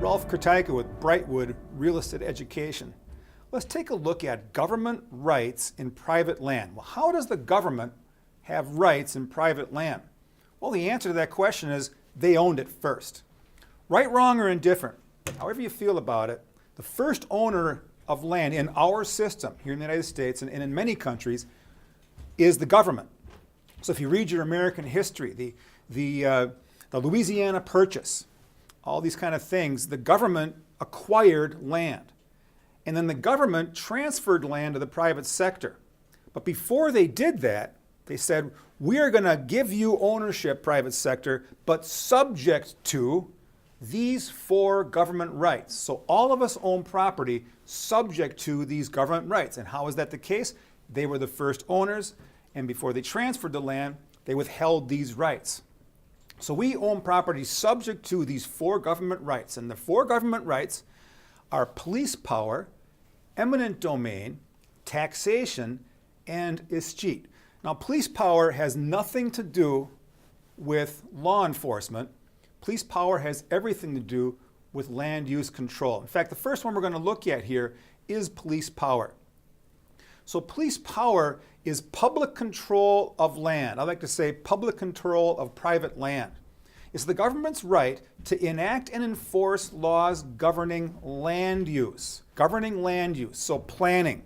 Ralph Kurtyka with Brightwood Real Estate Education. Let's take a look at government rights in private land. Well, how does the government have rights in private land? Well, the answer to that question is they owned it first. Right, wrong, or indifferent, however you feel about it, the first owner of land in our system here in the United States and in many countries is the government. So if you read your American history, the Louisiana Purchase, all these kind of things, the government acquired land. And then the government transferred land to the private sector. But before they did that, they said, we are going to give you ownership, private sector, but subject to these 4 government rights. So all of us own property subject to these government rights. And how is that the case? They were the first owners, and before they transferred the land, they withheld these rights. So we own property subject to these 4 government rights. And the 4 government rights are police power, eminent domain, taxation, and escheat. Now, police power has nothing to do with law enforcement. Police power has everything to do with land use control. In fact, the first one we're going to look at here is police power. So police power is public control of land. I like to say public control of private land. It's the government's right to enact and enforce laws governing land use. Governing land use, so planning.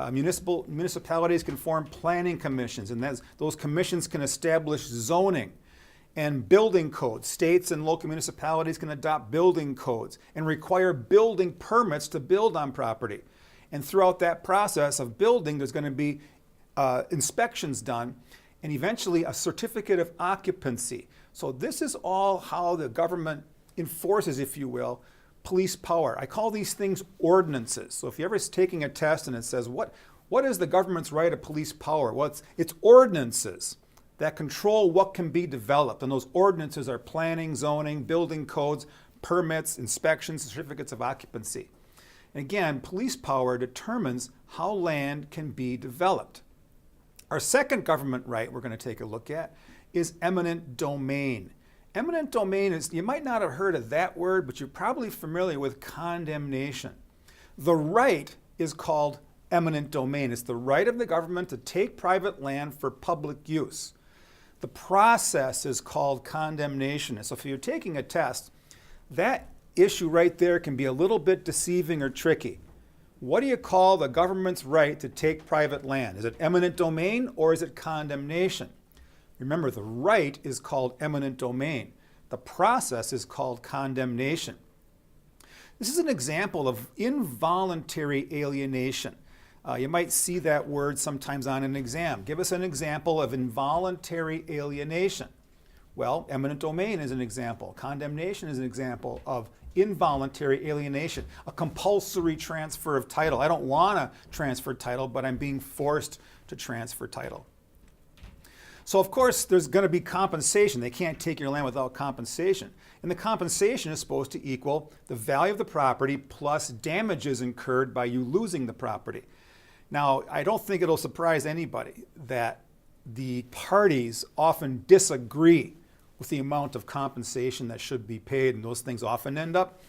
Municipalities can form planning commissions, and those commissions can establish zoning and building codes. States and local municipalities can adopt building codes and require building permits to build on property. And throughout that process of building, there's going to be inspections done and eventually a certificate of occupancy. So this is all how the government enforces, if you will, police power. I call these things ordinances. So if you're ever taking a test and it says, what is the government's right of police power? Well, it's ordinances that control what can be developed. And those ordinances are planning, zoning, building codes, permits, inspections, certificates of occupancy. And again, police power determines how land can be developed. Our second government right we're going to take a look at is eminent domain. Eminent domain is, you might not have heard of that word, but you're probably familiar with condemnation. The right is called eminent domain. It's the right of the government to take private land for public use. The process is called condemnation. So if you're taking a test, that issue right there can be a little bit deceiving or tricky. What do you call the government's right to take private land? Is it eminent domain or is it condemnation? Remember, the right is called eminent domain. The process is called condemnation. This is an example of involuntary alienation. You might see that word sometimes on an exam. Give us an example of involuntary alienation. Well, eminent domain is an example. Condemnation is an example of involuntary alienation, a compulsory transfer of title. I don't want to transfer title, but I'm being forced to transfer title. So of course, there's going to be compensation. They can't take your land without compensation. And the compensation is supposed to equal the value of the property plus damages incurred by you losing the property. Now, I don't think it'll surprise anybody that the parties often disagree with the amount of compensation that should be paid, and those things often end up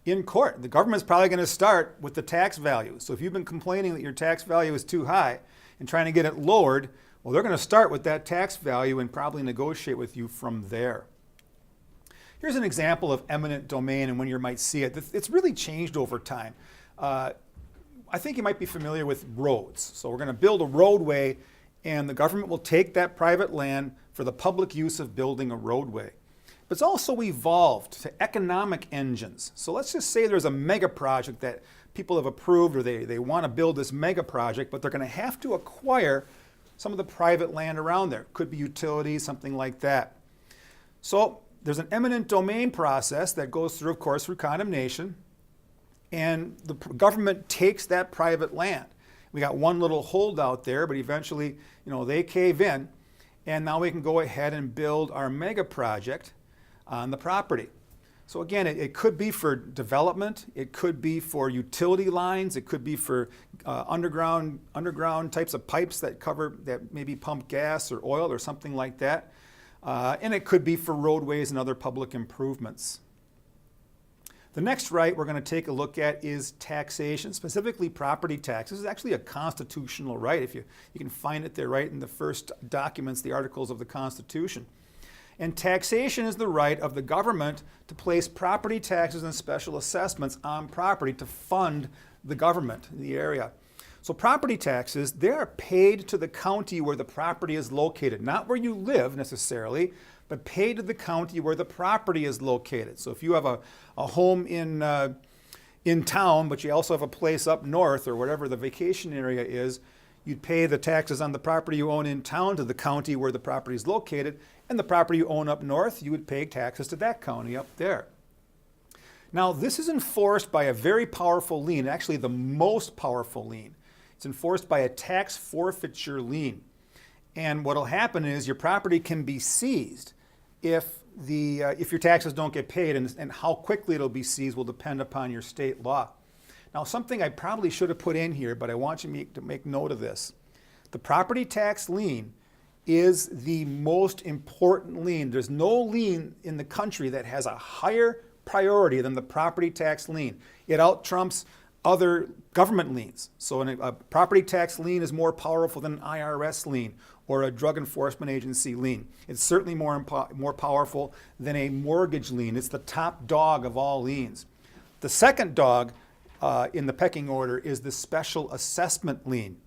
in court. The government's probably going to start with the tax value. So if you've been complaining that your tax value is too high and trying to get it lowered, well, they're going to start with that tax value and probably negotiate with you from there. Here's an example of eminent domain and when you might see it. It's really changed over time. I think you might be familiar with roads. So we're going to build a roadway and the government will take that private land for the public use of building a roadway. But it's also evolved to economic engines. So let's just say there's a mega project that people have approved or they want to build this mega project, but they're going to have to acquire some of the private land around there. Could be utilities, something like that. So there's an eminent domain process that goes through, of course, through condemnation, and the government takes that private land. We got one little holdout there, but eventually, they cave in, and now we can go ahead and build our mega project on the property. So again, it could be for development, it could be for utility lines, it could be for underground types of pipes that maybe pump gas or oil or something like that. And it could be for roadways and other public improvements. The next right we're going to take a look at is taxation, specifically property tax. This is actually a constitutional right. If you can find it there right in the first documents, the Articles of the Constitution. And taxation is the right of the government to place property taxes and special assessments on property to fund the government in the area. So property taxes, they are paid to the county where the property is located, not where you live necessarily, but paid to the county where the property is located. So if you have a home in town, but you also have a place up north or whatever the vacation area is, you'd pay the taxes on the property you own in town to the county where the property is located, and the property you own up north, you would pay taxes to that county up there. Now, this is enforced by a very powerful lien, actually the most powerful lien. It's enforced by a tax forfeiture lien. And what will happen is your property can be seized if your taxes don't get paid, and how quickly it'll be seized will depend upon your state law. Now, something I probably should have put in here, but I want you to make note of this. The property tax lien is the most important lien. There's no lien in the country that has a higher priority than the property tax lien. It out-trumps other government liens. So a property tax lien is more powerful than an IRS lien or a drug enforcement agency lien. It's certainly more powerful than a mortgage lien. It's the top dog of all liens. The second dog in the pecking order is the special assessment lien.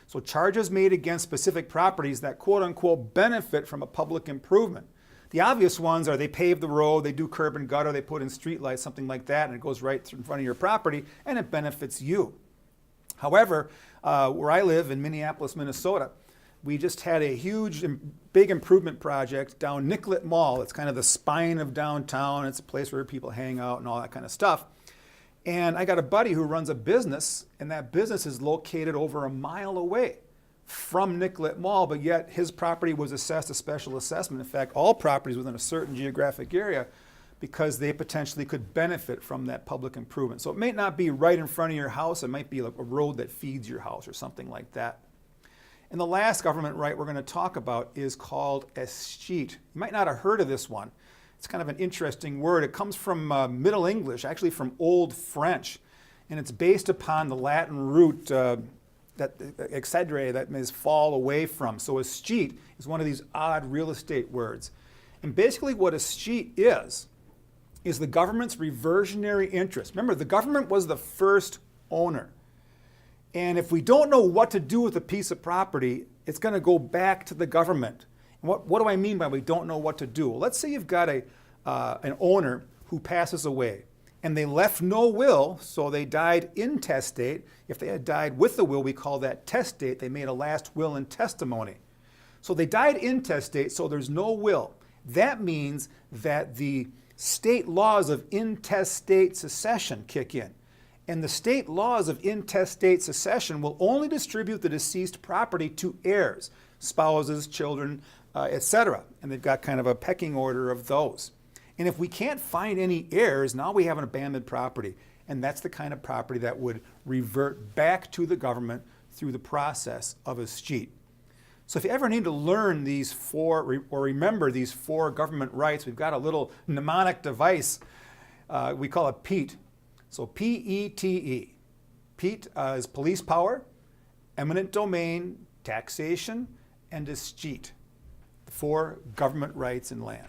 So charges made against specific properties that quote-unquote benefit from a public improvement. The obvious ones are they pave the road, they do curb and gutter, they put in street lights, something like that, and it goes right in front of your property, and it benefits you. However, where I live in Minneapolis, Minnesota, we just had a huge, big improvement project down Nicollet Mall. It's kind of the spine of downtown. It's a place where people hang out and all that kind of stuff. And I got a buddy who runs a business, and that business is located over a mile away from Nicollet Mall, but yet his property was assessed a special assessment. In fact, all properties within a certain geographic area, because they potentially could benefit from that public improvement. So it may not be right in front of your house. It might be like a road that feeds your house or something like that. And the last government right we're going to talk about is called escheat. You might not have heard of this one. It's kind of an interesting word. It comes from Middle English, actually from Old French, and it's based upon the Latin root that excedere, that means fall away from. So escheat is one of these odd real estate words. And basically what escheat is the government's reversionary interest. Remember, the government was the first owner. And if we don't know what to do with a piece of property, it's going to go back to the government. And what do I mean by we don't know what to do? Well, let's say you've got an owner who passes away, and they left no will, so they died intestate. If they had died with the will, we call that testate. They made a last will and testimony. So they died intestate, so there's no will. That means that the state laws of intestate succession kick in. And the state laws of intestate succession will only distribute the deceased property to heirs, spouses, children, etc. And they've got kind of a pecking order of those. And if we can't find any heirs, now we have an abandoned property. And that's the kind of property that would revert back to the government through the process of escheat. So if you ever need to learn these four, or remember these four government rights, we've got a little mnemonic device. We call it PETE. So P-E-T-E. PETE is police power, eminent domain, taxation, and escheat. The four government rights in land.